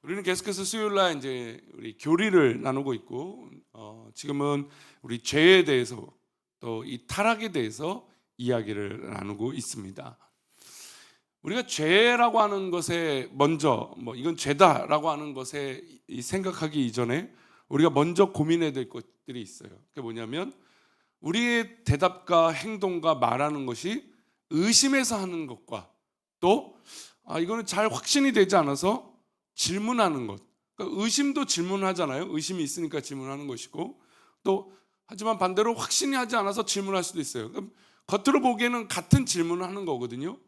우리는 계속해서 수요일날 이제 우리 교리를 나누고 있고, 지금은 우리 죄에 대해서 또 이 타락에 대해서 이야기를 나누고 있습니다. 우리가 죄라고 하는 것에 먼저 이건 죄다라고 하는 것에 생각하기 이전에 우리가 먼저 고민해야 될 것들이 있어요. 그게 뭐냐면 우리의 대답과 행동과 말하는 것이 의심해서 하는 것과 또 이거는 잘 확신이 되지 않아서 질문하는 것. 그러니까 의심도 질문하잖아요. 의심이 있으니까 질문하는 것이고, 또 하지만 반대로 확신이 하지 않아서 질문할 수도 있어요. 그러니까 겉으로 보기에는 같은 질문을 하는 거거든요.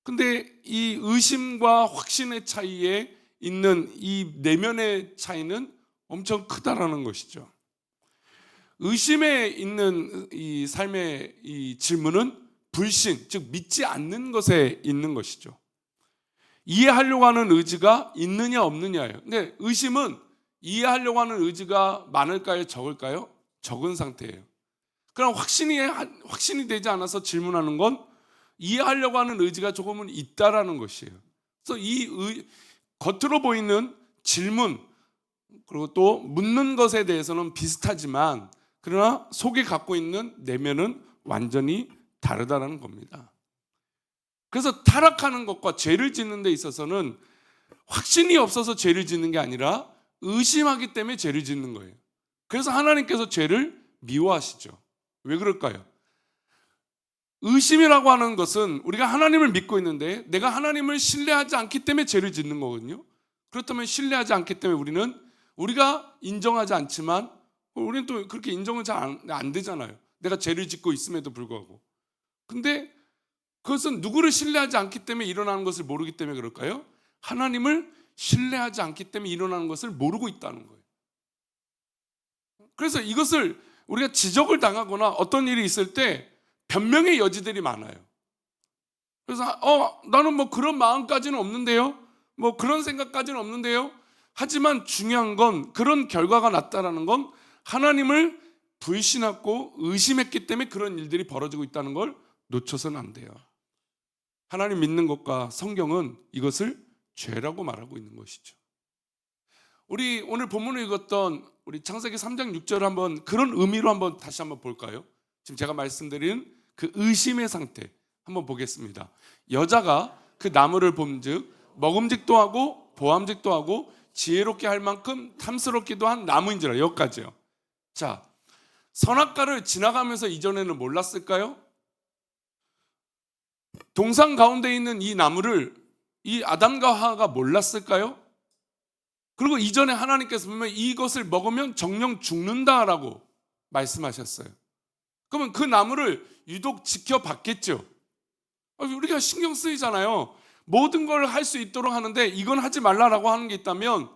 근데 이 의심과 확신의 차이에 있는 이 내면의 차이는 엄청 크다라는 것이죠. 의심에 있는 이 삶의 이 질문은 불신, 즉 믿지 않는 것에 있는 것이죠. 이해하려고 하는 의지가 있느냐 없느냐예요. 근데 의심은 이해하려고 하는 의지가 많을까요, 적을까요? 적은 상태예요. 그럼 확신이 되지 않아서 질문하는 건 이해하려고 하는 의지가 조금은 있다라는 것이에요. 그래서 겉으로 보이는 질문 그리고 또 묻는 것에 대해서는 비슷하지만 그러나 속에 갖고 있는 내면은 완전히 다르다는 겁니다. 그래서 타락하는 것과 죄를 짓는 데 있어서는 확신이 없어서 죄를 짓는 게 아니라 의심하기 때문에 죄를 짓는 거예요. 그래서 하나님께서 죄를 미워하시죠. 왜 그럴까요? 의심이라고 하는 것은 우리가 하나님을 믿고 있는데 내가 하나님을 신뢰하지 않기 때문에 죄를 짓는 거거든요. 그렇다면 신뢰하지 않기 때문에 우리가 인정하지 않지만 우리는 또 그렇게 인정은 잘 안 되잖아요. 내가 죄를 짓고 있음에도 불구하고. 근데 그것은 누구를 신뢰하지 않기 때문에 일어나는 것을 모르기 때문에 그럴까요? 하나님을 신뢰하지 않기 때문에 일어나는 것을 모르고 있다는 거예요. 그래서 이것을 우리가 지적을 당하거나 어떤 일이 있을 때 변명의 여지들이 많아요. 그래서 나는 그런 마음까지는 없는데요. 그런 생각까지는 없는데요. 하지만 중요한 건 그런 결과가 났다라는 건 하나님을 불신하고 의심했기 때문에 그런 일들이 벌어지고 있다는 걸 놓쳐서는 안 돼요. 하나님 믿는 것과 성경은 이것을 죄라고 말하고 있는 것이죠. 우리 오늘 본문을 읽었던 우리 창세기 3장 6절을 한번 그런 의미로 다시 한번 볼까요? 지금 제가 말씀드린 그 의심의 상태 한번 보겠습니다. 여자가 그 나무를 본즉 먹음직도 하고 보암직도 하고 지혜롭게 할 만큼 탐스럽기도 한 나무인지라. 여기까지요. 자, 선악과를 지나가면서 이전에는 몰랐을까요? 동상 가운데 있는 이 나무를 이 아담과 하와가 몰랐을까요? 그리고 이전에 하나님께서 보면 이것을 먹으면 정령 죽는다라고 말씀하셨어요. 그러면 그 나무를 유독 지켜봤겠죠. 우리가 신경 쓰이잖아요. 모든 걸 할 수 있도록 하는데 이건 하지 말라라고 하는 게 있다면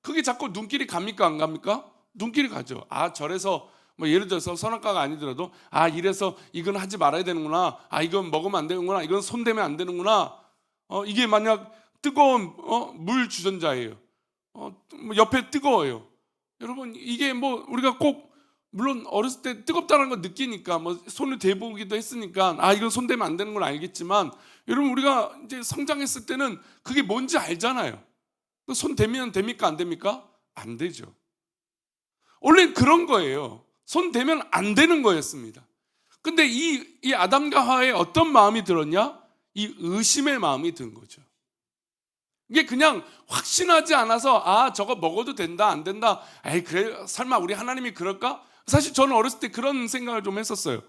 그게 자꾸 눈길이 갑니까 안 갑니까? 눈길이 가죠. 저래서 예를 들어서 선악과가 아니더라도 이래서 이건 하지 말아야 되는구나. 이건 먹으면 안 되는구나. 이건 손대면 안 되는구나. 이게 만약 뜨거운 물 주전자예요. 옆에 뜨거워요. 여러분 이게 우리가 꼭 물론 어렸을 때 뜨겁다는 걸 느끼니까 손을 대보기도 했으니까 이건 손대면 안 되는 걸 알겠지만 여러분 우리가 이제 성장했을 때는 그게 뭔지 알잖아요. 손 대면 됩니까 안 됩니까? 안 되죠. 원래 그런 거예요. 손 대면 안 되는 거였습니다. 근데 이 아담과 하와에 어떤 마음이 들었냐? 이 의심의 마음이 든 거죠. 이게 그냥 확신하지 않아서 저거 먹어도 된다 안 된다. 그래 설마 우리 하나님이 그럴까? 사실 저는 어렸을 때 그런 생각을 좀 했었어요.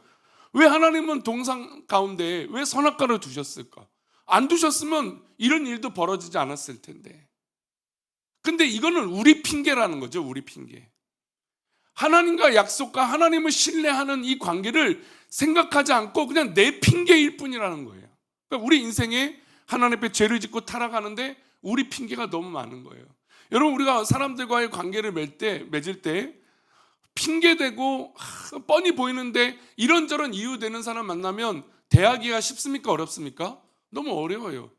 왜 하나님은 동상 가운데 왜 선악과를 두셨을까? 안 두셨으면 이런 일도 벌어지지 않았을 텐데. 근데 이거는 우리 핑계라는 거죠. 우리 핑계. 하나님과 약속과 하나님을 신뢰하는 이 관계를 생각하지 않고 그냥 내 핑계일 뿐이라는 거예요. 그러니까 우리 인생에 하나님 앞에 죄를 짓고 타락하는데 우리 핑계가 너무 많은 거예요. 여러분 우리가 사람들과의 관계를 맺을 때 핑계대고 뻔히 보이는데 이런저런 이유 되는 사람 만나면 대하기가 쉽습니까 어렵습니까? 너무 어려워요.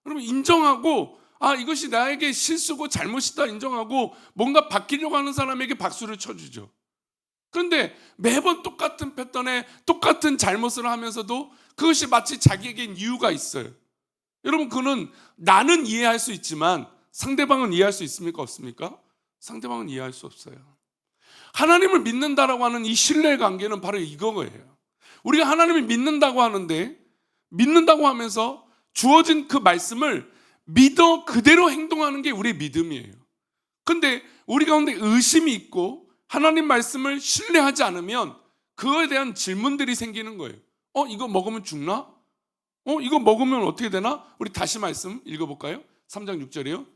여러분 인정하고 이것이 나에게 실수고 잘못이다 인정하고 뭔가 바뀌려고 하는 사람에게 박수를 쳐주죠. 그런데 매번 똑같은 패턴에 똑같은 잘못을 하면서도 그것이 마치 자기에겐 이유가 있어요. 여러분 그는 나는 이해할 수 있지만 상대방은 이해할 수 있습니까? 없습니까? 상대방은 이해할 수 없어요. 하나님을 믿는다라고 하는 이 신뢰의 관계는 바로 이거예요. 우리가 하나님을 믿는다고 하는데, 믿는다고 하면서 주어진 그 말씀을 믿어 그대로 행동하는 게 우리의 믿음이에요. 근데 우리 가운데 의심이 있고 하나님 말씀을 신뢰하지 않으면 그거에 대한 질문들이 생기는 거예요. 이거 먹으면 죽나? 이거 먹으면 어떻게 되나? 우리 다시 말씀 읽어볼까요? 3장 6절이요.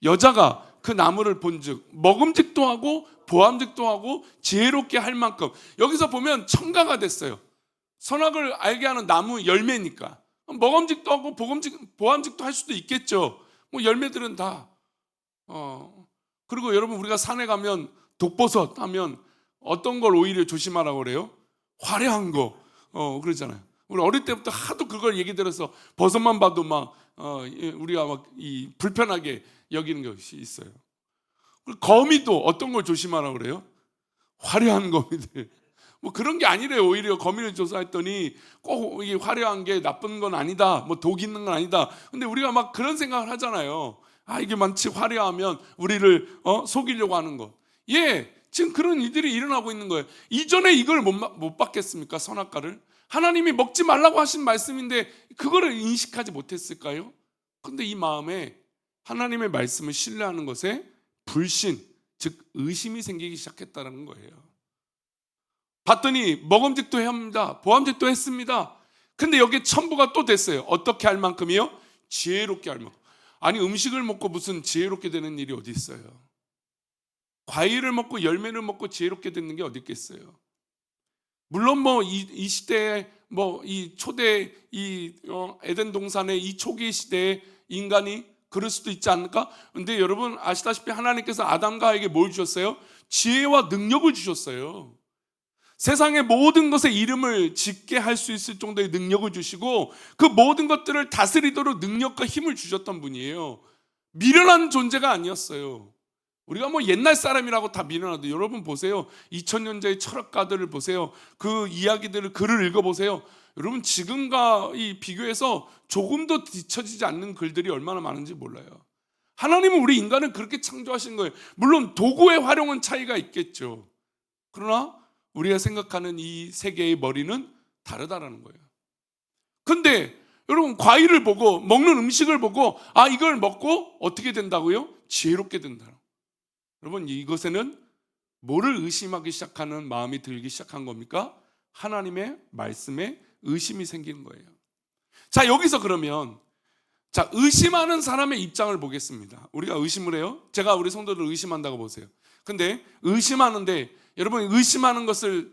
여자가 그 나무를 본즉 먹음직도 하고 보암직도 하고 지혜롭게 할 만큼, 여기서 보면 첨가가 됐어요. 선악을 알게 하는 나무 열매니까 먹음직도 하고 보암직도 할 수도 있겠죠. 뭐 열매들은 다. 그리고 여러분, 우리가 산에 가면 독버섯 하면 어떤 걸 오히려 조심하라고 그래요? 화려한 거. 그러잖아요. 우리 어릴 때부터 하도 그걸 얘기 들어서 버섯만 봐도 막 우리가 막 이 불편하게 여기는 것이 있어요. 그리고 거미도 어떤 걸 조심하라고 그래요? 화려한 거미들. 뭐 그런 게 아니래요. 오히려 거미를 조사했더니 꼭 이게 화려한 게 나쁜 건 아니다, 뭐 독 있는 건 아니다. 근데 우리가 막 그런 생각을 하잖아요. 이게 마치 화려하면 우리를 속이려고 하는 것. 지금 그런 일들이 일어나고 있는 거예요. 이전에 이걸 못 받겠습니까? 선악과를 하나님이 먹지 말라고 하신 말씀인데 그거를 인식하지 못했을까요? 근데 이 마음에 하나님의 말씀을 신뢰하는 것에 불신, 즉 의심이 생기기 시작했다는 거예요. 봤더니 먹음직도 해야 합니다, 보암직도 했습니다. 근데 여기에 첨부가 또 됐어요. 어떻게 할 만큼이요? 지혜롭게 할 만큼. 아니, 음식을 먹고 무슨 지혜롭게 되는 일이 어디 있어요? 과일을 먹고 열매를 먹고 지혜롭게 되는 게 어디 있겠어요? 물론 뭐 이 시대에 뭐 이 초대 에덴 동산의 이 초기 시대에 인간이 그럴 수도 있지 않을까? 근데 여러분 아시다시피 하나님께서 아담과 하에게 뭘 주셨어요? 지혜와 능력을 주셨어요. 세상의 모든 것의 이름을 짓게 할 수 있을 정도의 능력을 주시고 그 모든 것들을 다스리도록 능력과 힘을 주셨던 분이에요. 미련한 존재가 아니었어요. 우리가 뭐 옛날 사람이라고 다 미련하도, 여러분 보세요. 2000년자의 철학가들을 보세요. 그 이야기들을, 글을 읽어보세요. 여러분 지금과 비교해서 조금도 뒤처지지 않는 글들이 얼마나 많은지 몰라요. 하나님은 우리 인간을 그렇게 창조하신 거예요. 물론 도구의 활용은 차이가 있겠죠. 그러나 우리가 생각하는 이 세계의 머리는 다르다라는 거예요. 근데 여러분 과일을 보고, 먹는 음식을 보고 이걸 먹고 어떻게 된다고요? 지혜롭게 된다. 여러분 이것에는 뭐를 의심하기 시작하는 마음이 들기 시작한 겁니까? 하나님의 말씀에 의심이 생기는 거예요. 자, 여기서 그러면 의심하는 사람의 입장을 보겠습니다. 우리가 의심을 해요. 제가 우리 성도들 의심한다고 보세요. 근데 의심하는데 여러분 의심하는 것을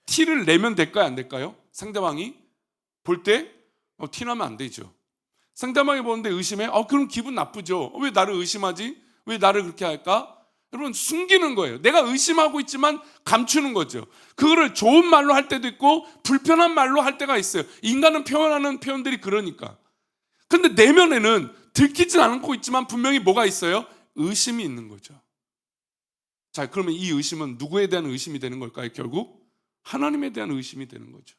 티를 내면 될까요? 안 될까요? 상대방이 볼 때 티나면 안 되죠. 상대방이 보는데 의심해? 그럼 기분 나쁘죠. 왜 나를 의심하지? 왜 나를 그렇게 할까? 여러분 숨기는 거예요. 내가 의심하고 있지만 감추는 거죠. 그거를 좋은 말로 할 때도 있고 불편한 말로 할 때가 있어요. 인간은 표현하는 표현들이 그러니까. 근데 내면에는 들키진 않고 있지만 분명히 뭐가 있어요? 의심이 있는 거죠. 자, 그러면 이 의심은 누구에 대한 의심이 되는 걸까요? 결국 하나님에 대한 의심이 되는 거죠.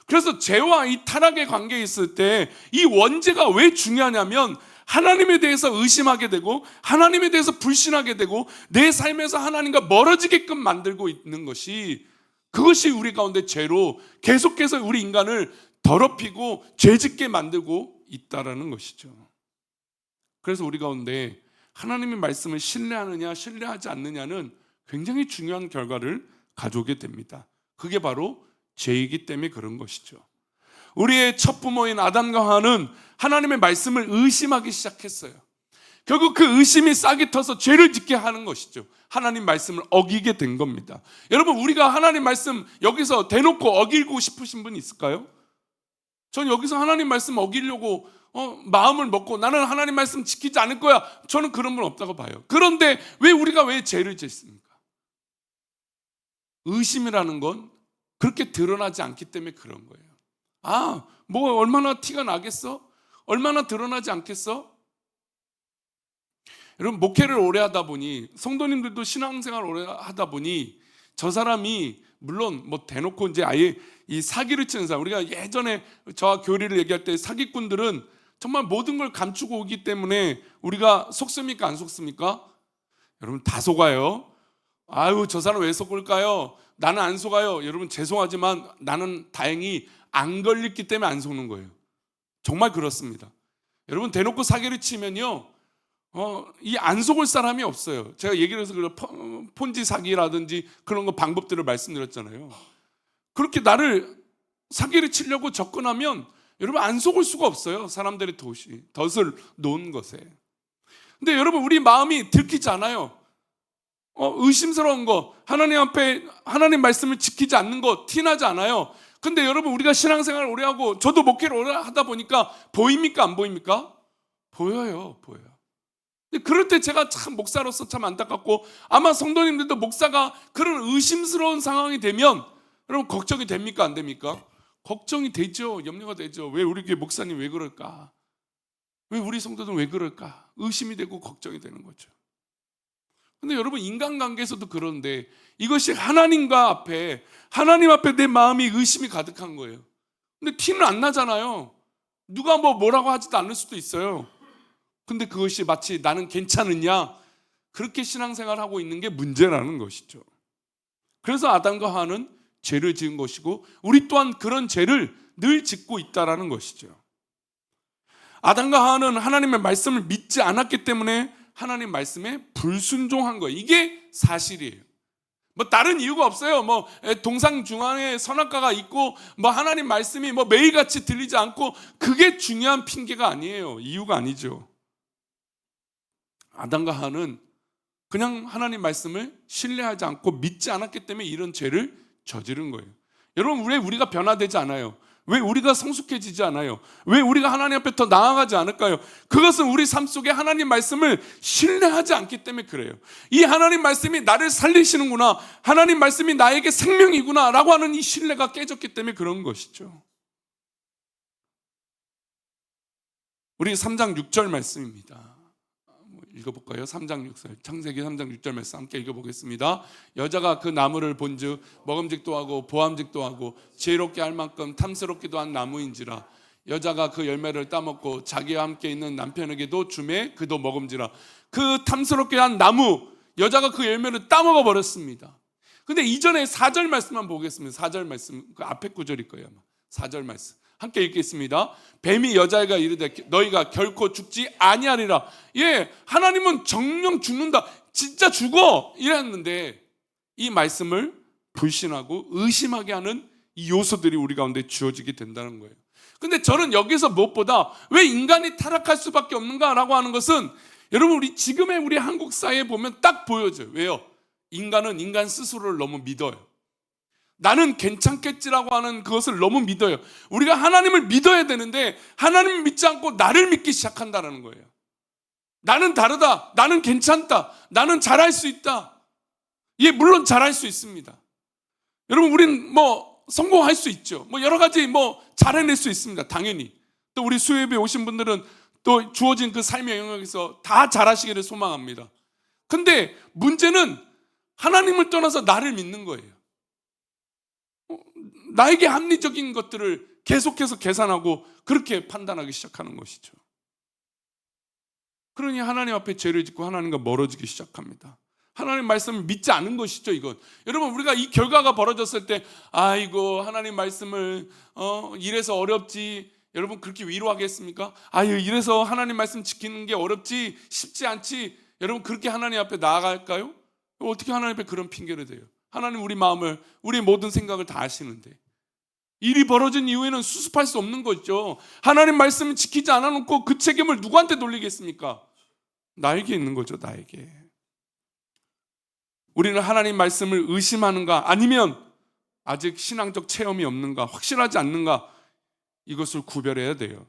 그래서 죄와 이 타락의 관계에 있을 때 이 원죄가 왜 중요하냐면 하나님에 대해서 의심하게 되고 하나님에 대해서 불신하게 되고 내 삶에서 하나님과 멀어지게끔 만들고 있는 것이, 그것이 우리 가운데 죄로 계속해서 우리 인간을 더럽히고 죄짓게 만들고 있다라는 것이죠. 그래서 우리 가운데 하나님의 말씀을 신뢰하느냐 신뢰하지 않느냐는 굉장히 중요한 결과를 가져오게 됩니다. 그게 바로 죄이기 때문에 그런 것이죠. 우리의 첫 부모인 아담과 하와는 하나님의 말씀을 의심하기 시작했어요. 결국 그 의심이 싹이 터서 죄를 짓게 하는 것이죠. 하나님 말씀을 어기게 된 겁니다. 여러분 우리가 하나님 말씀 여기서 대놓고 어기고 싶으신 분 있을까요? 전 여기서 하나님 말씀 어기려고 마음을 먹고 나는 하나님 말씀 지키지 않을 거야, 저는 그런 분 없다고 봐요. 그런데 우리가 왜 죄를 짓습니까? 의심이라는 건 그렇게 드러나지 않기 때문에 그런 거예요. 뭐 얼마나 티가 나겠어? 얼마나 드러나지 않겠어? 여러분 목회를 오래 하다 보니, 성도님들도 신앙생활 오래 하다 보니 저 사람이 물론 뭐 대놓고 이제 아예 이 사기를 치는 사람, 우리가 예전에 저와 교리를 얘기할 때 사기꾼들은 정말 모든 걸 감추고 오기 때문에 우리가 속습니까? 안 속습니까? 여러분 다 속아요. 아유, 저 사람 왜 속을까요? 나는 안 속아요. 여러분 죄송하지만 나는 다행히 안 걸렸기 때문에 안 속는 거예요. 정말 그렇습니다. 여러분 대놓고 사기를 치면요, 이 안 속을 사람이 없어요. 제가 얘기를 해서 폰지 사기라든지 그런 거 방법들을 말씀드렸잖아요. 그렇게 나를 사기를 치려고 접근하면 여러분 안 속을 수가 없어요. 사람들의 덫을 놓은 것에. 근데 여러분 우리 마음이 들키지 않아요. 의심스러운 거, 하나님 앞에 하나님 말씀을 지키지 않는 거 티나지 않아요. 근데 여러분 우리가 신앙생활을 오래 하고 저도 목회를 오래 하다 보니까 보입니까? 안 보입니까? 보여요. 근데 그럴 때 제가 참 목사로서 참 안타깝고, 아마 성도님들도 목사가 그런 의심스러운 상황이 되면 여러분 걱정이 됩니까? 안 됩니까? 걱정이 되죠. 염려가 되죠. 왜 우리 교회 목사님 왜 그럴까? 왜 우리 성도들은 왜 그럴까? 의심이 되고 걱정이 되는 거죠. 근데 여러분 인간관계에서도 그런데 이것이 하나님 앞에 내 마음이 의심이 가득한 거예요. 근데 티는 안 나잖아요. 누가 뭐라고 하지도 않을 수도 있어요. 근데 그것이 마치 나는 괜찮으냐, 그렇게 신앙생활하고 있는 게 문제라는 것이죠. 그래서 아담과 하와는 죄를 지은 것이고 우리 또한 그런 죄를 늘 짓고 있다라는 것이죠. 아담과 하와는 하나님의 말씀을 믿지 않았기 때문에 하나님 말씀에 불순종한 거예요. 이게 사실이에요. 다른 이유가 없어요. 동상 중앙에 선악과가 있고 하나님 말씀이 매일같이 들리지 않고, 그게 중요한 핑계가 아니에요. 이유가 아니죠. 아담과 하와는 그냥 하나님 말씀을 신뢰하지 않고 믿지 않았기 때문에 이런 죄를 저지른 거예요. 여러분 왜 우리가 변화되지 않아요? 왜 우리가 성숙해지지 않아요? 왜 우리가 하나님 앞에 더 나아가지 않을까요? 그것은 우리 삶 속에 하나님 말씀을 신뢰하지 않기 때문에 그래요. 이 하나님 말씀이 나를 살리시는구나, 하나님 말씀이 나에게 생명이구나 라고 하는 이 신뢰가 깨졌기 때문에 그런 것이죠. 우리 3장 6절 말씀입니다. 읽어볼까요? 3장 6절, 창세기 3장 6절 말씀 함께 읽어보겠습니다. 여자가 그 나무를 본즉 먹음직도 하고 보암직도 하고 지혜롭게 할 만큼 탐스럽기도 한 나무인지라. 여자가 그 열매를 따먹고 자기와 함께 있는 남편에게도 주매 그도 먹음지라. 그 탐스럽게 한 나무, 여자가 그 열매를 따먹어 버렸습니다. 근데 이전에 4절 말씀만 보겠습니다. 4절 말씀, 그 앞에 구절일 거예요 아마. 4절 말씀 함께 읽겠습니다. 뱀이 여자에게 이르되 너희가 결코 죽지 아니하리라. 예, 하나님은 정령 죽는다, 진짜 죽어 이랬는데 이 말씀을 불신하고 의심하게 하는 이 요소들이 우리 가운데 주어지게 된다는 거예요. 근데 저는 여기서 무엇보다 왜 인간이 타락할 수밖에 없는가라고 하는 것은, 여러분 우리 지금의 우리 한국 사회에 보면 딱 보여져요. 왜요? 인간은 인간 스스로를 너무 믿어요. 나는 괜찮겠지라고 하는 그것을 너무 믿어요. 우리가 하나님을 믿어야 되는데 하나님을 믿지 않고 나를 믿기 시작한다는 거예요. 나는 다르다, 나는 괜찮다, 나는 잘할 수 있다. 예, 물론 잘할 수 있습니다. 여러분 우리는 성공할 수 있죠. 여러 가지 잘 해낼 수 있습니다. 당연히. 또 우리 수요예배 오신 분들은 또 주어진 그 삶의 영역에서 다 잘하시기를 소망합니다. 근데 문제는 하나님을 떠나서 나를 믿는 거예요. 나에게 합리적인 것들을 계속해서 계산하고 그렇게 판단하기 시작하는 것이죠. 그러니 하나님 앞에 죄를 짓고 하나님과 멀어지기 시작합니다. 하나님 말씀을 믿지 않은 것이죠, 이건. 여러분 우리가 이 결과가 벌어졌을 때 아이고 하나님 말씀을 이래서 어렵지, 여러분 그렇게 위로하겠습니까? 아유 이래서 하나님 말씀 지키는 게 어렵지, 쉽지 않지, 여러분 그렇게 하나님 앞에 나아갈까요? 어떻게 하나님 앞에 그런 핑계를 대요? 하나님 우리 마음을, 우리 모든 생각을 다 아시는데. 일이 벌어진 이후에는 수습할 수 없는 거죠. 하나님 말씀을 지키지 않아놓고 그 책임을 누구한테 돌리겠습니까? 나에게 있는 거죠, 나에게. 우리는 하나님 말씀을 의심하는가, 아니면 아직 신앙적 체험이 없는가, 확실하지 않는가, 이것을 구별해야 돼요.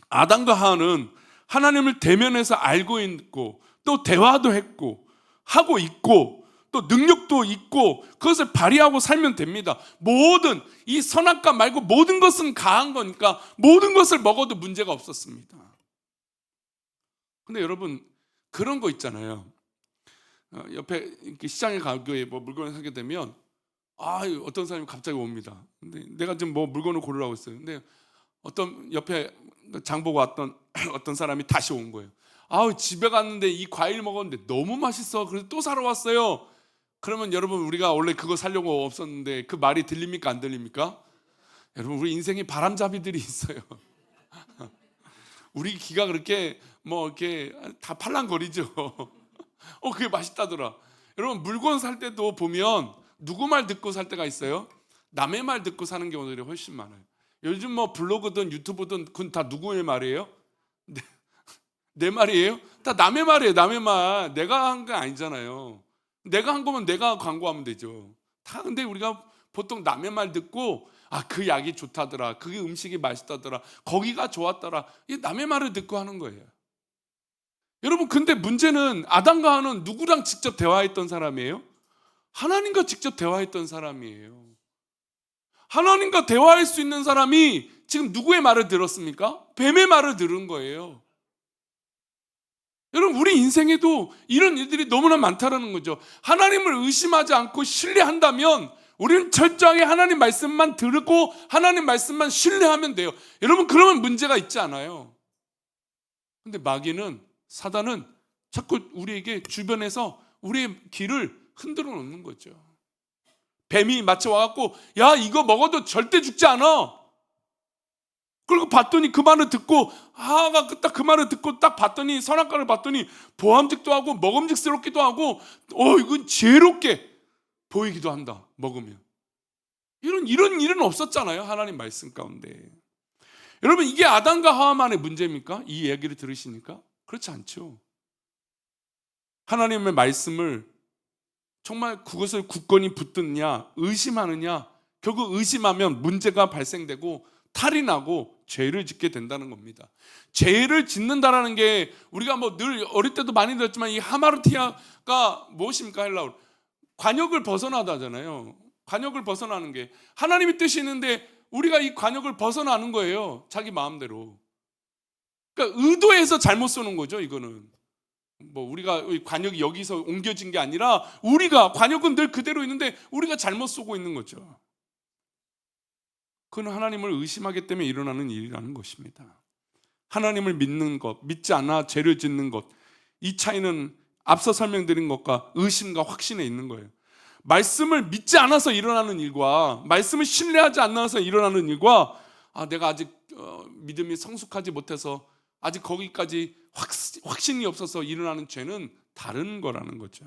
아담과 하와는 하나님을 대면해서 알고 있고 또 대화도 했고 하고 있고 또 능력도 있고 그것을 발휘하고 살면 됩니다. 모든 이 선악과 말고 모든 것은 가한 거니까 모든 것을 먹어도 문제가 없었습니다. 근데 여러분 그런 거 있잖아요. 옆에 시장에 가고 물건을 사게 되면 어떤 사람이 갑자기 옵니다. 근데 내가 지금 물건을 고르라고 했어요. 근데 어떤 옆에 장 보고 왔던 어떤 사람이 다시 온 거예요. 아우, 집에 갔는데 이 과일 먹었는데 너무 맛있어. 그래서 또 사러 왔어요. 그러면 여러분, 우리가 원래 그거 사려고 없었는데 그 말이 들립니까, 안 들립니까? 여러분, 우리 인생에 바람잡이들이 있어요. 우리 귀가 그렇게 뭐 이렇게 다 팔랑거리죠. 그게 맛있다더라. 여러분, 물건 살 때도 보면 누구 말 듣고 살 때가 있어요? 남의 말 듣고 사는 경우들이 훨씬 많아요. 요즘 뭐 블로그든 유튜브든 그건 다 누구의 말이에요? 내 말이에요? 다 남의 말이에요. 남의 말. 내가 한 게 아니잖아요. 내가 한 거면 내가 광고하면 되죠. 다 근데 우리가 보통 남의 말 듣고 그 약이 좋다더라, 그게 음식이 맛있다더라, 거기가 좋았더라, 이 남의 말을 듣고 하는 거예요. 여러분, 근데 문제는 아담과 하와는 누구랑 직접 대화했던 사람이에요? 하나님과 직접 대화했던 사람이에요. 하나님과 대화할 수 있는 사람이 지금 누구의 말을 들었습니까? 뱀의 말을 들은 거예요. 여러분, 우리 인생에도 이런 일들이 너무나 많다라는 거죠. 하나님을 의심하지 않고 신뢰한다면 우리는 철저하게 하나님 말씀만 들고 하나님 말씀만 신뢰하면 돼요. 여러분, 그러면 문제가 있지 않아요. 근데 마귀는, 사단은 자꾸 우리에게 주변에서 우리의 길을 흔들어 놓는 거죠. 뱀이 마치 와갖고 야, 이거 먹어도 절대 죽지 않아. 그리고 봤더니 그 말을 듣고 하하가 딱 그 말을 듣고 딱 봤더니 선악과를 봤더니 보암직도 하고 먹음직스럽기도 하고 이건 지혜롭게 보이기도 한다, 먹으면. 이런 일은 없었잖아요, 하나님 말씀 가운데. 여러분, 이게 아담과 하와만의 문제입니까? 이 얘기를 들으시니까? 그렇지 않죠. 하나님의 말씀을 정말 그것을 굳건히 붙드느냐, 의심하느냐, 결국 의심하면 문제가 발생되고 탈이 나고 죄를 짓게 된다는 겁니다. 죄를 짓는다라는 게 우리가 뭐 늘 어릴 때도 많이 들었지만 이 하마르티아가 무엇입니까? 헬라어로 관역을 벗어나다잖아요. 관역을 벗어나는 게 하나님의 뜻이 있는데 우리가 이 관역을 벗어나는 거예요, 자기 마음대로. 그러니까 의도해서 잘못 쓰는 거죠. 이거는 뭐 우리가 관역이 여기서 옮겨진 게 아니라 우리가 관역은 늘 그대로 있는데 우리가 잘못 쓰고 있는 거죠. 그건 하나님을 의심하기 때문에 일어나는 일이라는 것입니다. 하나님을 믿는 것, 믿지 않아 죄를 짓는 것, 이 차이는 앞서 설명드린 것과 의심과 확신에 있는 거예요. 말씀을 믿지 않아서 일어나는 일과 말씀을 신뢰하지 않아서 일어나는 일과 내가 아직 믿음이 성숙하지 못해서 아직 거기까지 확신이 없어서 일어나는 죄는 다른 거라는 거죠.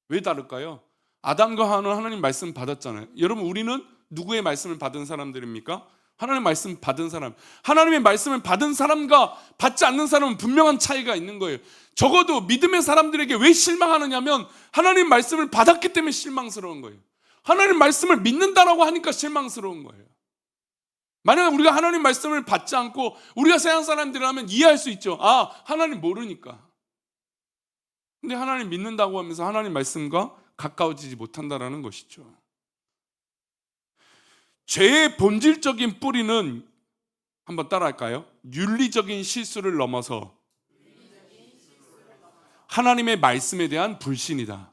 왜 다를까요? 아담과 하와는 하나님 말씀 받았잖아요. 여러분, 우리는 누구의 말씀을 받은 사람들입니까? 하나님의 말씀 받은 사람. 하나님의 말씀을 받은 사람과 받지 않는 사람은 분명한 차이가 있는 거예요. 적어도 믿음의 사람들에게 왜 실망하느냐면 하나님 말씀을 받았기 때문에 실망스러운 거예요. 하나님 말씀을 믿는다라고 하니까 실망스러운 거예요. 만약에 우리가 하나님 말씀을 받지 않고 우리가 세상 사람들이라면 이해할 수 있죠. 하나님 모르니까. 근데 하나님 믿는다고 하면서 하나님 말씀과 가까워지지 못한다라는 것이죠. 죄의 본질적인 뿌리는 한번 따라할까요? 윤리적인 실수를 넘어서 하나님의 말씀에 대한 불신이다.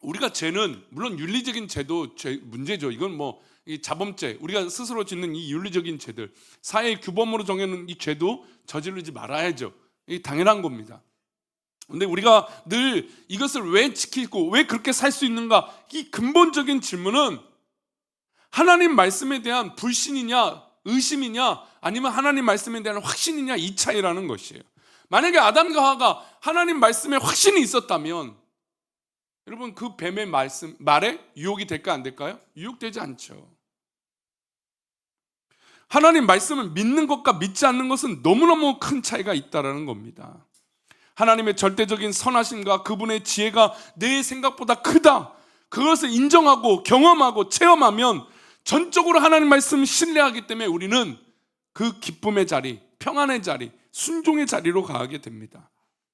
우리가 죄는 물론 윤리적인 죄도 문제죠. 이건 뭐 이 자범죄, 우리가 스스로 짓는 이 윤리적인 죄들, 사회의 규범으로 정해놓은 이 죄도 저지르지 말아야죠. 이게 당연한 겁니다. 근데 우리가 늘 이것을 왜 지키고 왜 그렇게 살 수 있는가, 이 근본적인 질문은 하나님 말씀에 대한 불신이냐 의심이냐 아니면 하나님 말씀에 대한 확신이냐, 이 차이라는 것이에요. 만약에 아담과 하와가 하나님 말씀에 확신이 있었다면 여러분, 그 뱀의 말에 유혹이 될까 안 될까요? 유혹되지 않죠. 하나님 말씀을 믿는 것과 믿지 않는 것은 너무너무 큰 차이가 있다는 겁니다. 하나님의 절대적인 선하심과 그분의 지혜가 내 생각보다 크다, 그것을 인정하고 경험하고 체험하면 전적으로 하나님 말씀을 신뢰하기 때문에 우리는 그 기쁨의 자리, 평안의 자리, 순종의 자리로 가게 됩니다.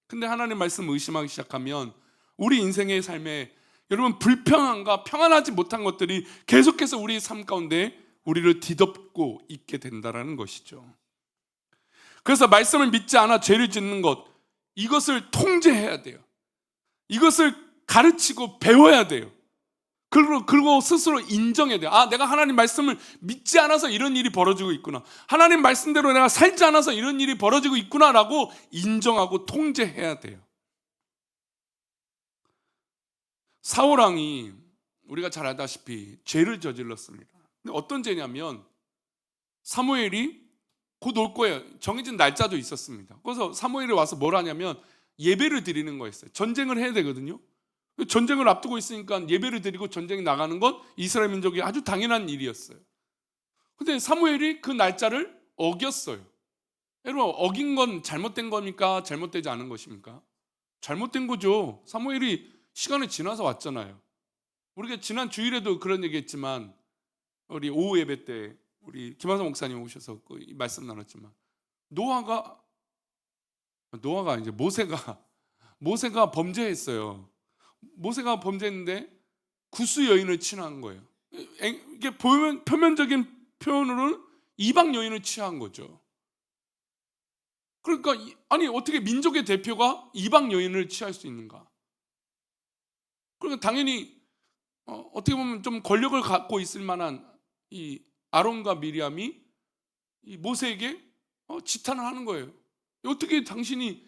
근데 하나님 말씀을 의심하기 시작하면 우리 인생의 삶에 여러분 불평안과 평안하지 못한 것들이 계속해서 우리 삶 가운데 우리를 뒤덮고 있게 된다는 것이죠. 그래서 말씀을 믿지 않아 죄를 짓는 것, 이것을 통제해야 돼요. 이것을 가르치고 배워야 돼요. 그리고 스스로 인정해야 돼요. 아, 내가 하나님 말씀을 믿지 않아서 이런 일이 벌어지고 있구나. 하나님 말씀대로 내가 살지 않아서 이런 일이 벌어지고 있구나라고 인정하고 통제해야 돼요. 사울왕이 우리가 잘 알다시피 죄를 저질렀습니다. 근데 어떤 죄냐면 사무엘이 곧 올 거예요. 정해진 날짜도 있었습니다. 그래서 사무엘이 와서 뭘 하냐면 예배를 드리는 거였어요. 전쟁을 해야 되거든요. 전쟁을 앞두고 있으니까 예배를 드리고 전쟁에 나가는 건 이스라엘 민족이 아주 당연한 일이었어요. 근데 사무엘이 그 날짜를 어겼어요. 여러분, 어긴 건 잘못된 겁니까? 잘못되지 않은 것입니까? 잘못된 거죠. 사무엘이 시간이 지나서 왔잖아요. 우리가 지난 주일에도 그런 얘기했지만, 우리 오후 예배 때 우리 김하성 목사님 오셔서 그 말씀 나눴지만, 노아가 이제 모세가 범죄했어요. 모세가 범죄했는데 구스 여인을 취한 거예요. 이게 보면 표면적인 표현으로는 이방 여인을 취한 거죠. 그러니까 아니, 어떻게 민족의 대표가 이방 여인을 취할 수 있는가? 그러니까 당연히 어떻게 보면 좀 권력을 갖고 있을 만한 이 아론과 미리암이 이 모세에게 지탄을 하는 거예요. 어떻게 당신이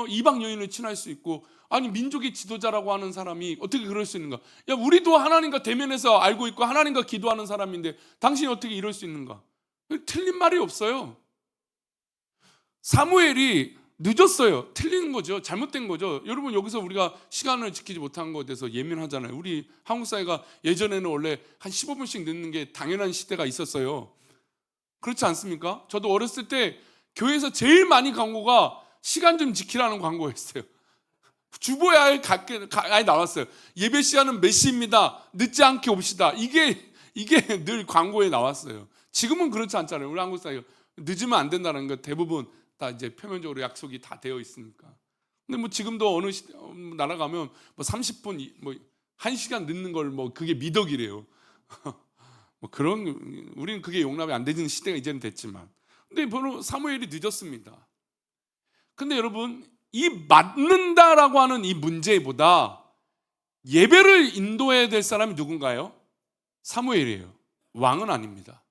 이방 여인을 친할 수 있고, 아니 민족의 지도자라고 하는 사람이 어떻게 그럴 수 있는가? 야, 우리도 하나님과 대면해서 알고 있고 하나님과 기도하는 사람인데 당신이 어떻게 이럴 수 있는가? 틀린 말이 없어요. 사무엘이 늦었어요. 틀린 거죠. 잘못된 거죠. 여러분, 여기서 우리가 시간을 지키지 못한 것에 대해서 예민하잖아요. 우리 한국 사회가 예전에는 원래 한 15분씩 늦는 게 당연한 시대가 있었어요. 그렇지 않습니까? 저도 어렸을 때 교회에서 제일 많이 광고가 시간 좀 지키라는 광고였어요. 주보에 아예 나왔어요. 예배 시간은 몇 시입니다. 늦지 않게 옵시다. 이게 늘 광고에 나왔어요. 지금은 그렇지 않잖아요. 우리 한국 사회가 늦으면 안 된다는 거 대부분 다 이제 표면적으로 약속이 다 되어 있으니까. 근데 뭐 지금도 어느 나라 가면 뭐 30분, 뭐 1시간 늦는 걸 뭐 그게 미덕이래요. 뭐 그런, 우리는 그게 용납이 안 되는 시대가 이제는 됐지만, 근데 바로 사무엘이 늦었습니다. 근데 여러분, 이 맞는다라고 하는 이 문제보다 예배를 인도해야 될 사람이 누군가요? 사무엘이에요. 왕은 아닙니다.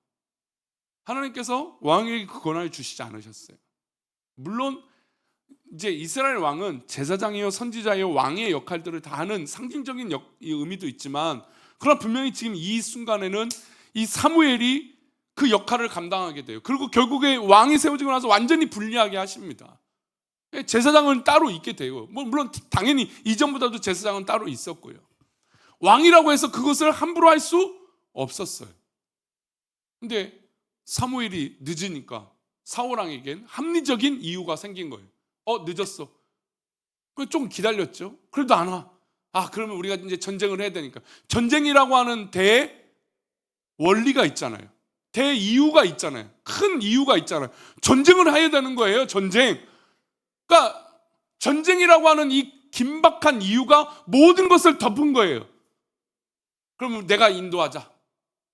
하나님께서 왕에게 그 권한을 주시지 않으셨어요. 물론 이제 이스라엘 왕은 제사장이요 선지자요 왕의 역할들을 다 하는 상징적인 의미도 있지만, 그러나 분명히 지금 이 순간에는 이 사무엘이 그 역할을 감당하게 돼요. 그리고 결국에 왕이 세워지고 나서 완전히 불리하게 하십니다. 제사장은 따로 있게 돼요. 물론 당연히 이전보다도 제사장은 따로 있었고요. 왕이라고 해서 그것을 함부로 할 수 없었어요. 근데 사무엘이 늦으니까 사울왕에겐 합리적인 이유가 생긴 거예요. 늦었어. 좀 기다렸죠. 그래도 안 와. 그러면 우리가 이제 전쟁을 해야 되니까. 전쟁이라고 하는 원리가 있잖아요. 이유가 있잖아요. 큰 이유가 있잖아요. 전쟁을 해야 되는 거예요. 전쟁. 그러니까 전쟁이라고 하는 이 긴박한 이유가 모든 것을 덮은 거예요. 그러면 내가 인도하자.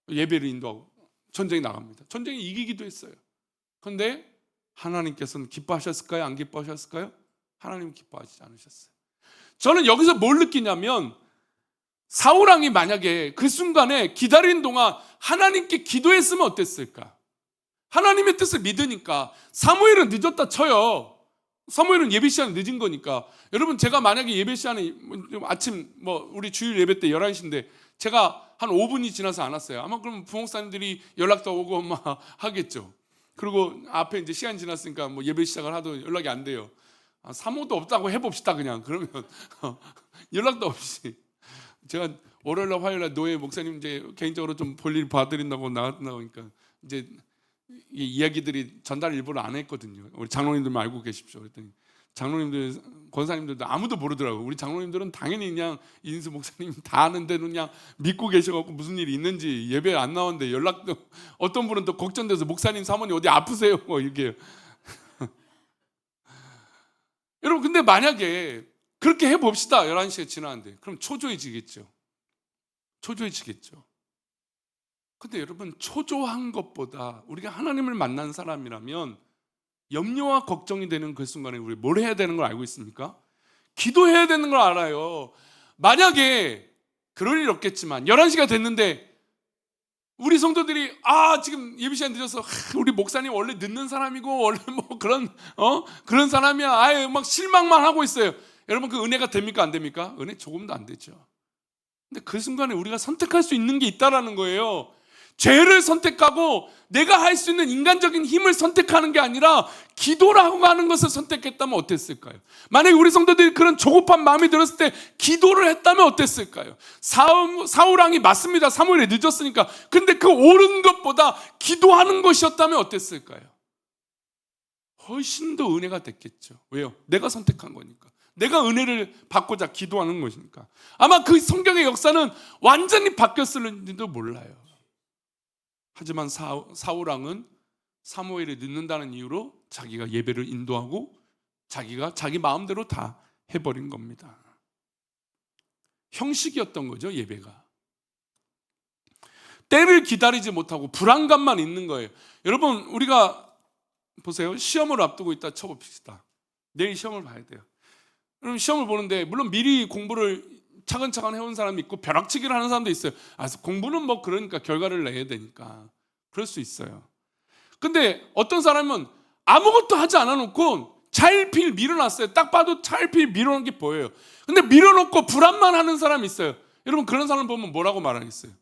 예배를 인도하고 전쟁이 나갑니다. 전쟁이 이기기도 했어요. 그런데 하나님께서는 기뻐하셨을까요? 안 기뻐하셨을까요? 하나님은 기뻐하지 않으셨어요. 저는 여기서 뭘 느끼냐면, 사울왕이 만약에 그 순간에 기다린 동안 하나님께 기도했으면 어땠을까? 하나님의 뜻을 믿으니까. 사무엘은 늦었다 쳐요. 사무엘은 예배 시간이 늦은 거니까. 여러분, 제가 만약에 예배 시간이 아침 우리 주일 예배 때 11시인데 제가 한 5분이 지나서 안 왔어요. 아마 그럼 부목사님들이 연락도 오고 막 하겠죠. 그리고 앞에 이제 시간 지났으니까 예배 시작을 하도 연락이 안 돼요. 사모도 없다고 해봅시다 그냥. 그러면 연락도 없이. 제가 월요일날 화요일날 노예 목사님 이제 개인적으로 좀 볼일 봐드린다고 나오니까 이제 이 이야기들이 전달 일부러 안 했거든요. 우리 장로님들만 알고 계십시오. 그랬더니 장로님들, 권사님들도 아무도 모르더라고요. 우리 장로님들은 당연히 그냥 인수 목사님 다 아는데도 그냥 믿고 계셔갖고 무슨 일이 있는지 예배 안 나오는데 연락도, 어떤 분은 또 걱정돼서 목사님 사모님 어디 아프세요? 이렇게. 여러분, 근데 만약에 그렇게 해봅시다. 11시가 지나는데 그럼 초조해지겠죠. 근데 여러분, 초조한 것보다 우리가 하나님을 만난 사람이라면 염려와 걱정이 되는 그 순간에 우리 뭘 해야 되는 걸 알고 있습니까? 기도해야 되는 걸 알아요. 만약에 그럴 일 없겠지만 11시가 됐는데 우리 성도들이 지금 예배 시간 늦어서 우리 목사님 원래 늦는 사람이고 원래 뭐 그런 사람이야. 아예 막 실망만 하고 있어요. 여러분 그 은혜가 됩니까 안 됩니까? 은혜 조금도 안 되죠. 근데 그 순간에 우리가 선택할 수 있는 게 있다라는 거예요. 죄를 선택하고 내가 할 수 있는 인간적인 힘을 선택하는 게 아니라 기도라고 하는 것을 선택했다면 어땠을까요? 만약에 우리 성도들이 그런 조급한 마음이 들었을 때 기도를 했다면 어땠을까요? 사울 왕이 맞습니다. 사무엘이 늦었으니까. 근데 그 옳은 것보다 기도하는 것이었다면 어땠을까요? 훨씬 더 은혜가 됐겠죠. 왜요? 내가 선택한 거니까. 내가 은혜를 받고자 기도하는 것이니까. 아마 그 성경의 역사는 완전히 바뀌었을지도 몰라요. 하지만 사울 왕은 사무엘이 늦는다는 이유로 자기가 예배를 인도하고 자기가 자기 마음대로 다 해버린 겁니다. 형식이었던 거죠, 예배가. 때를 기다리지 못하고 불안감만 있는 거예요. 여러분, 우리가 보세요. 시험을 앞두고 있다 쳐봅시다. 내일 시험을 봐야 돼요. 그럼 시험을 보는데 물론 미리 공부를 차근차근 해온 사람이 있고 벼락치기를 하는 사람도 있어요. 공부는 뭐 그러니까 결과를 내야 되니까 그럴 수 있어요. 근데 어떤 사람은 아무것도 하지 않아 놓고 차일피일 밀어놨어요. 딱 봐도 차일피일 밀어놓은 게 보여요. 근데 밀어놓고 불안만 하는 사람이 있어요. 여러분 그런 사람 보면 뭐라고 말하겠어요?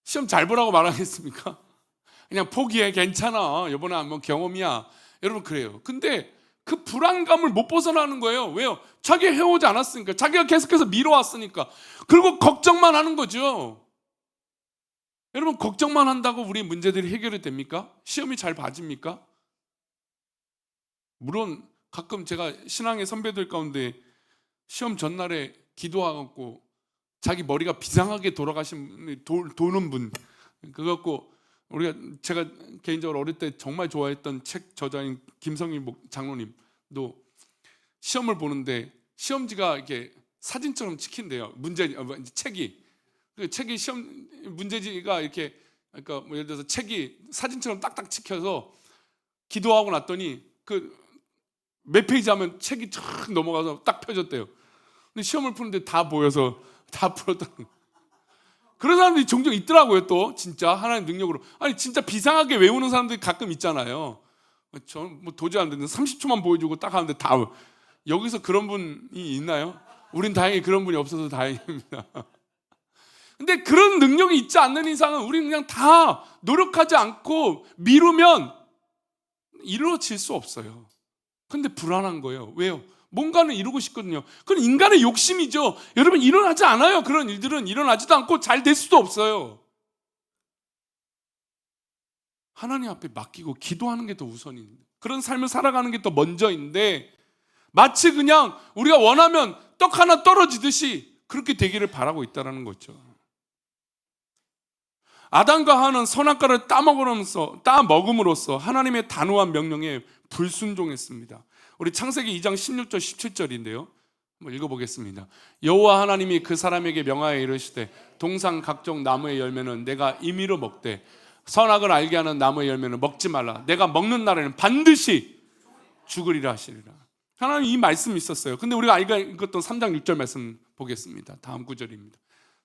시험 잘 보라고 말하겠습니까? 그냥 포기해, 괜찮아, 이번에 한번 경험이야. 여러분 그래요. 근데 그 불안감을 못 벗어나는 거예요. 왜요? 자기 해오지 않았으니까. 자기가 계속해서 미뤄왔으니까. 그리고 걱정만 하는 거죠. 여러분 걱정만 한다고 우리 문제들이 해결이 됩니까? 시험이 잘 봐집니까? 물론 가끔 제가 신앙의 선배들 가운데 시험 전날에 기도하고 자기 머리가 비상하게 돌아가신 도는 분, 그래갖고 제가 개인적으로 어릴 때 정말 좋아했던 책 저자인 김성일 장로님도 시험을 보는데 시험지가 이렇게 사진처럼 찍힌대요. 책이 그 책이 시험 문제지가 이렇게, 그러니까 뭐 예를 들어서 책이 사진처럼 딱딱 찍혀서 기도하고 났더니 그 몇 페이지 하면 책이 쫙 넘어가서 딱 펴졌대요. 근데 시험을 푸는데 다 보여서 다 풀었다는 거예요. 그런 사람들이 종종 있더라고요. 또 진짜 하나님 능력으로, 아니 진짜 비상하게 외우는 사람들이 가끔 있잖아요. 저는 뭐 도저히 안 되는데 30초만 보여주고 딱 하는데 다. 여기서 그런 분이 있나요? 우린 다행히 그런 분이 없어서 다행입니다. 근데 그런 능력이 있지 않는 이상은 우리는 그냥 다 노력하지 않고 미루면 이루어질 수 없어요. 근데 불안한 거예요. 왜요? 뭔가는 이루고 싶거든요. 그건 인간의 욕심이죠. 여러분 일어나지 않아요. 그런 일들은 일어나지도 않고 잘 될 수도 없어요. 하나님 앞에 맡기고 기도하는 게 더 우선인데, 그런 삶을 살아가는 게 더 먼저인데, 마치 그냥 우리가 원하면 떡 하나 떨어지듯이 그렇게 되기를 바라고 있다는 거죠. 아담과 하와는 선악과를 따먹음으로써 하나님의 단호한 명령에 불순종했습니다. 우리 창세기 2장 16절 17절인데요. 한번 읽어보겠습니다. 여호와 하나님이 그 사람에게 명하여 이르시되 동산 각종 나무의 열매는 내가 임의로 먹되 선악을 알게 하는 나무의 열매는 먹지 말라. 내가 먹는 날에는 반드시 죽으리라 하시리라. 하나님 이 말씀이 있었어요. 근데 우리가 읽었던 3장 6절 말씀 보겠습니다. 다음 구절입니다.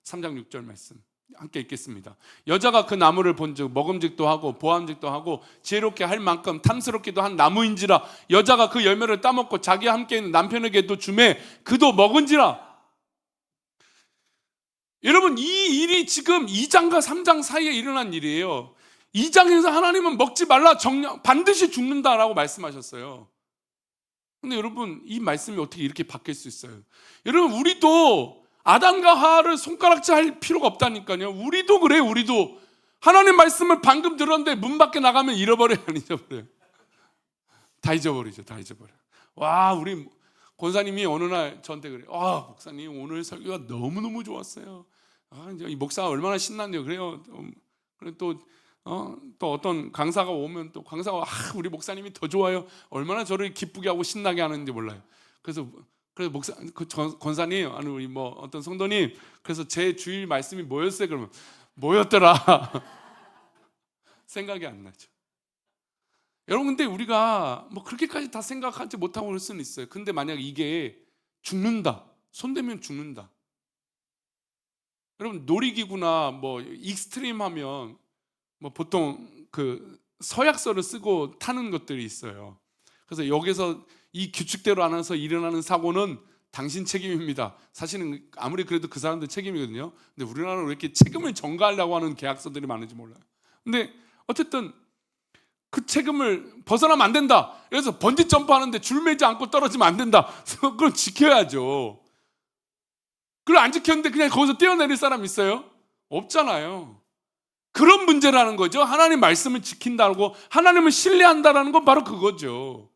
3장 6절 말씀 함께 읽겠습니다. 여자가 그 나무를 본즉 먹음직도 하고 보암직도 하고 지혜롭게 할 만큼 탐스럽기도 한 나무인지라 여자가 그 열매를 따먹고 자기와 함께 있는 남편에게도 주매 그도 먹은지라. 여러분 이 일이 지금 2장과 3장 사이에 일어난 일이에요. 2장에서 하나님은 먹지 말라, 반드시 죽는다라고 말씀하셨어요. 근데 여러분 이 말씀이 어떻게 이렇게 바뀔 수 있어요? 여러분 우리도 아담과 하와를 손가락질 할 필요가 없다니까요. 우리도 그래요. 우리도 하나님 말씀을 방금 들었는데 문 밖에 나가면 잃어버려요, 안 잊어버려요? 다 잊어버리죠. 다 잊어버려. 와, 우리 권사님이 어느 날 저한테 그래요. 목사님 오늘 설교가 너무너무 좋았어요. 이제 이 목사가 얼마나 신난데요. 그래요. 그리고 또 어떤 강사가 오면 또 강사가 우리 목사님이 더 좋아요. 얼마나 저를 기쁘게 하고 신나게 하는지 몰라요. 그래서 권사님, 아니 우리 뭐 어떤 성도님, 그래서 제 주일 말씀이 뭐였어요? 그러면 뭐였더라? 생각이 안 나죠. 여러분 근데 우리가 뭐 그렇게까지 다 생각하지 못하고 그럴 수는 있어요. 근데 만약 이게 죽는다, 손대면 죽는다, 여러분 놀이기구나 뭐 익스트림 하면 뭐 보통 그 서약서를 쓰고 타는 것들이 있어요. 그래서 여기서 이 규칙대로 안 해서 일어나는 사고는 당신 책임입니다. 사실은 아무리 그래도 그 사람들 책임이거든요. 근데 우리나라는 왜 이렇게 책임을 전가하려고 하는 계약서들이 많은지 몰라요. 근데 어쨌든 그 책임을 벗어나면 안 된다. 그래서 번지 점프하는데 줄 매지 않고 떨어지면 안 된다. 그럼 지켜야죠. 그걸 안 지켰는데 그냥 거기서 뛰어내릴 사람 있어요? 없잖아요. 그런 문제라는 거죠. 하나님 말씀을 지킨다고, 하나님을 신뢰한다라는 건 바로 그거죠.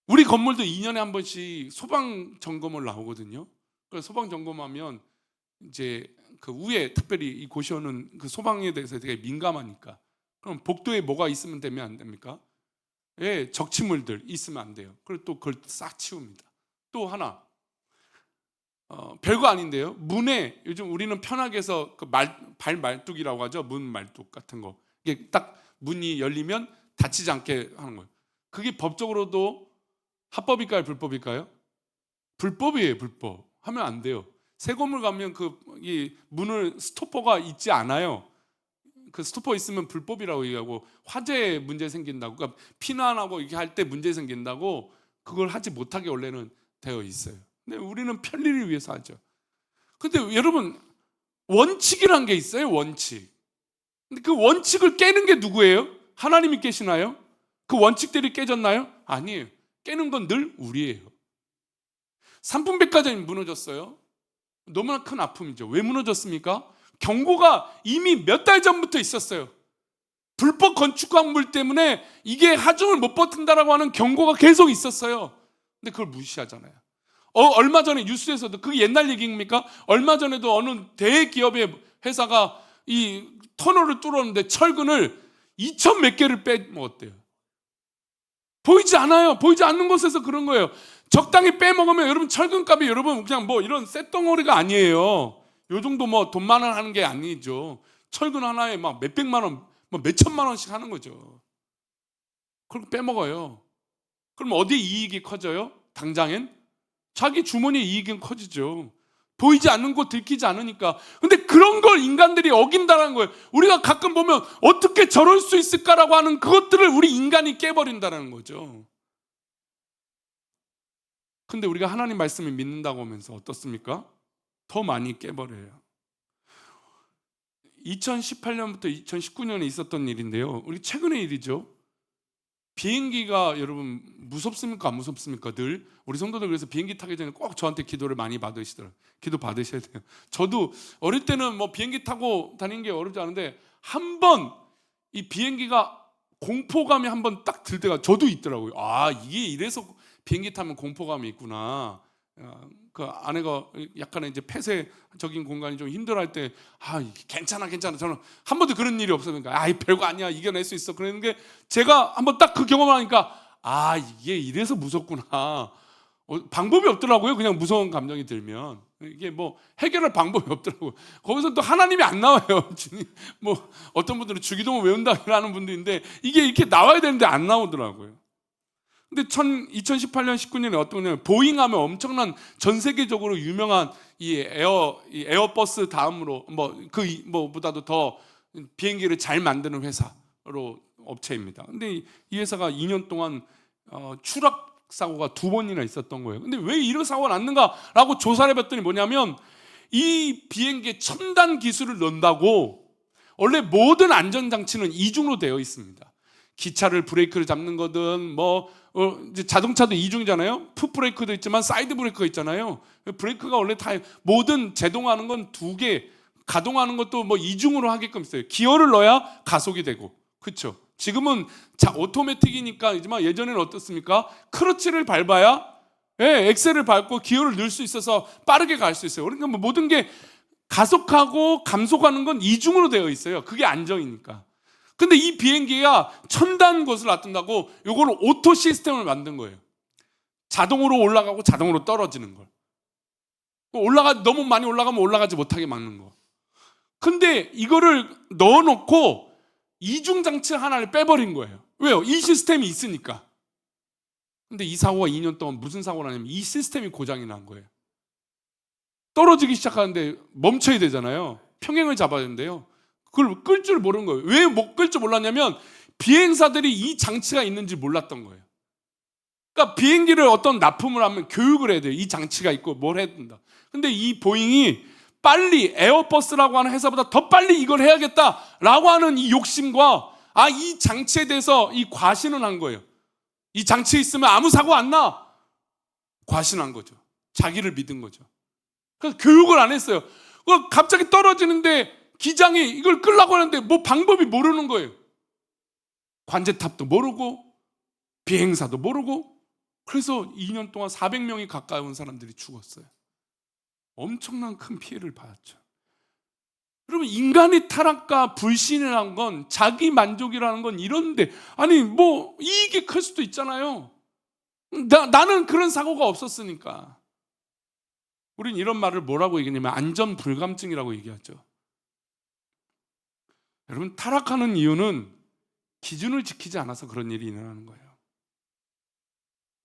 우리 건물도 2년에 한 번씩 소방 점검을 나오거든요. 그래서 소방 점검하면 이제 그 위에 특별히 이 고시원은 그 소방에 대해서 되게 민감하니까, 그럼 복도에 뭐가 있으면 되면 안 됩니까? 예, 적치물들 있으면 안 돼요. 그리고 또 그걸 싹 치웁니다. 또 하나, 별거 아닌데요. 문에 요즘 우리는 편하게 해서 그 발 말뚝이라고 하죠. 문 말뚝 같은 거. 이게 딱 문이 열리면 닫히지 않게 하는 거예요. 그게 법적으로도 합법일까요? 불법일까요? 불법이에요. 불법. 하면 안 돼요. 새 건물 가면 이 문을 스토퍼가 있지 않아요. 그 스토퍼 있으면 불법이라고 얘기하고 화재 문제 생긴다고, 그러니까 피난하고 이렇게 할 때 문제 생긴다고 그걸 하지 못하게 원래는 되어 있어요. 근데 우리는 편리를 위해서 하죠. 근데 여러분 원칙이란 게 있어요. 원칙. 근데 그 원칙을 깨는 게 누구예요? 하나님이 깨시나요? 그 원칙들이 깨졌나요? 아니에요. 깨는 건 늘 우리예요. 삼풍백화점이 무너졌어요. 너무나 큰 아픔이죠. 왜 무너졌습니까? 경고가 이미 몇 달 전부터 있었어요. 불법 건축 광물 때문에 이게 하중을 못 버틴다라고 하는 경고가 계속 있었어요. 근데 그걸 무시하잖아요. 얼마 전에 뉴스에서도, 그게 옛날 얘기입니까? 얼마 전에도 어느 대기업의 회사가 이 터널을 뚫었는데 철근을 2천 몇 개를 빼먹었대요. 보이지 않아요. 보이지 않는 곳에서 그런 거예요. 적당히 빼먹으면 여러분 철근값이 여러분 그냥 뭐 이런 쇳덩어리가 아니에요. 요 정도 뭐 돈만 원 하는 게 아니죠. 철근 하나에 막 몇백만 원, 뭐 몇천만 원씩 하는 거죠. 그걸 빼먹어요. 그럼 어디 이익이 커져요? 당장엔 자기 주머니 이익은 커지죠. 보이지 않는 곳 들키지 않으니까. 근데 그런 걸 인간들이 어긴다는 거예요. 우리가 가끔 보면 어떻게 저럴 수 있을까라고 하는 그것들을 우리 인간이 깨버린다는 거죠. 근데 우리가 하나님 말씀을 믿는다고 하면서 어떻습니까? 더 많이 깨버려요. 2018년부터 2019년에 있었던 일인데요. 우리 최근의 일이죠. 비행기가 여러분 무섭습니까? 안 무섭습니까? 늘 우리 성도들 그래서 비행기 타기 전에 꼭 저한테 기도를 많이 받으시더라고요. 기도 받으셔야 돼요. 저도 어릴 때는 뭐 비행기 타고 다니는 게 어렵지 않은데 한 번 이 비행기가 공포감이 한 번 딱 들 때가 저도 있더라고요. 아, 이게 이래서 비행기 타면 공포감이 있구나. 그 아내가 약간의 이제 폐쇄적인 공간이 좀 힘들어할 때, 괜찮아. 저는 한 번도 그런 일이 없으니까, 별거 아니야, 이겨낼 수 있어. 그러는 게 제가 한번 딱 그 경험을 하니까, 이게 이래서 무섭구나. 방법이 없더라고요. 그냥 무서운 감정이 들면 이게 뭐 해결할 방법이 없더라고요. 거기서 또 하나님이 안 나와요. 뭐 어떤 분들은 주기도문 외운다라는 분들인데 이게 이렇게 나와야 되는데 안 나오더라고요. 근데 2018년 19년에 어떤 거냐면 보잉하면 엄청난 전 세계적으로 유명한 이 에어버스 다음으로 뭐보다도 더 비행기를 잘 만드는 회사로 업체입니다. 근데 이 회사가 2년 동안 추락 사고가 2번이나 있었던 거예요. 근데 왜 이런 사고가 났는가라고 조사를 해봤더니 뭐냐면 이 비행기에 첨단 기술을 넣는다고 원래 모든 안전장치는 이중으로 되어 있습니다. 기차를 브레이크를 잡는 거든 이제 자동차도 이중이잖아요. 풋브레이크도 있지만 사이드 브레이크가 있잖아요. 브레이크가 원래 다 모든 제동하는 건 2개, 가동하는 것도 이중으로 하게끔 있어요. 기어를 넣어야 가속이 되고, 그렇죠? 지금은 오토매틱이니까 예전에는 어떻습니까? 크러치를 밟아야 엑셀을 밟고 기어를 넣을 수 있어서 빠르게 갈 수 있어요. 그러니까 모든 게 가속하고 감속하는 건 이중으로 되어 있어요. 그게 안정이니까. 근데 이 비행기가 첨단 것을 놔둔다고 이걸 오토 시스템을 만든 거예요. 자동으로 올라가고 자동으로 떨어지는 걸. 너무 많이 올라가면 올라가지 못하게 막는 거. 근데 이거를 넣어놓고 이중장치 하나를 빼버린 거예요. 왜요? 이 시스템이 있으니까. 근데 이 사고가 2년 동안 무슨 사고가 나냐면 이 시스템이 고장이 난 거예요. 떨어지기 시작하는데 멈춰야 되잖아요. 평행을 잡아야 되는데요. 그걸 끌 줄 모르는 거예요. 왜 못 끌 줄 몰랐냐면 비행사들이 이 장치가 있는지 몰랐던 거예요. 그러니까 비행기를 어떤 납품을 하면 교육을 해야 돼요. 이 장치가 있고 뭘 해야 된다. 근데 이 보잉이 빨리 에어버스라고 하는 회사보다 더 빨리 이걸 해야겠다라고 하는 이 욕심과 이 장치에 대해서 이 과신을 한 거예요. 이 장치에 있으면 아무 사고 안 나. 과신한 거죠. 자기를 믿은 거죠. 그래서 교육을 안 했어요. 갑자기 떨어지는데 기장이 이걸 끌라고 하는데 뭐 방법이 모르는 거예요. 관제탑도 모르고 비행사도 모르고. 그래서 2년 동안 400명이 가까운 사람들이 죽었어요. 엄청난 큰 피해를 받았죠. 여러분, 인간의 타락과 불신이라는 건, 자기 만족이라는 건 이런데, 아니 뭐 이익이 클 수도 있잖아요. 나는 그런 사고가 없었으니까. 우린 이런 말을 뭐라고 얘기하냐면 안전 불감증이라고 얘기하죠. 여러분, 타락하는 이유는 기준을 지키지 않아서 그런 일이 일어나는 거예요.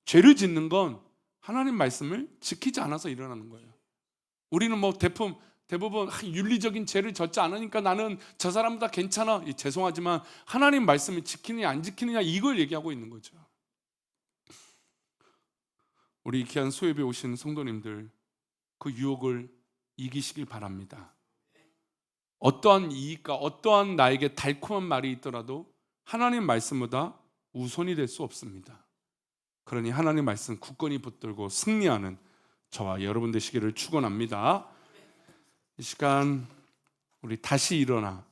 죄를 짓는 건 하나님 말씀을 지키지 않아서 일어나는 거예요. 우리는 뭐 대부분 윤리적인 죄를 졌지 않으니까 나는 저 사람보다 괜찮아. 죄송하지만 하나님 말씀을 지키느냐 안 지키느냐 이걸 얘기하고 있는 거죠. 우리 귀한 수협에 오신 성도님들, 그 유혹을 이기시길 바랍니다. 어떠한 이익과 어떠한 나에게 달콤한 말이 있더라도 하나님 말씀보다 우선이 될 수 없습니다. 그러니 하나님 말씀 굳건히 붙들고 승리하는 저와 여러분 되시기를 축원합니다. 이 시간 우리 다시 일어나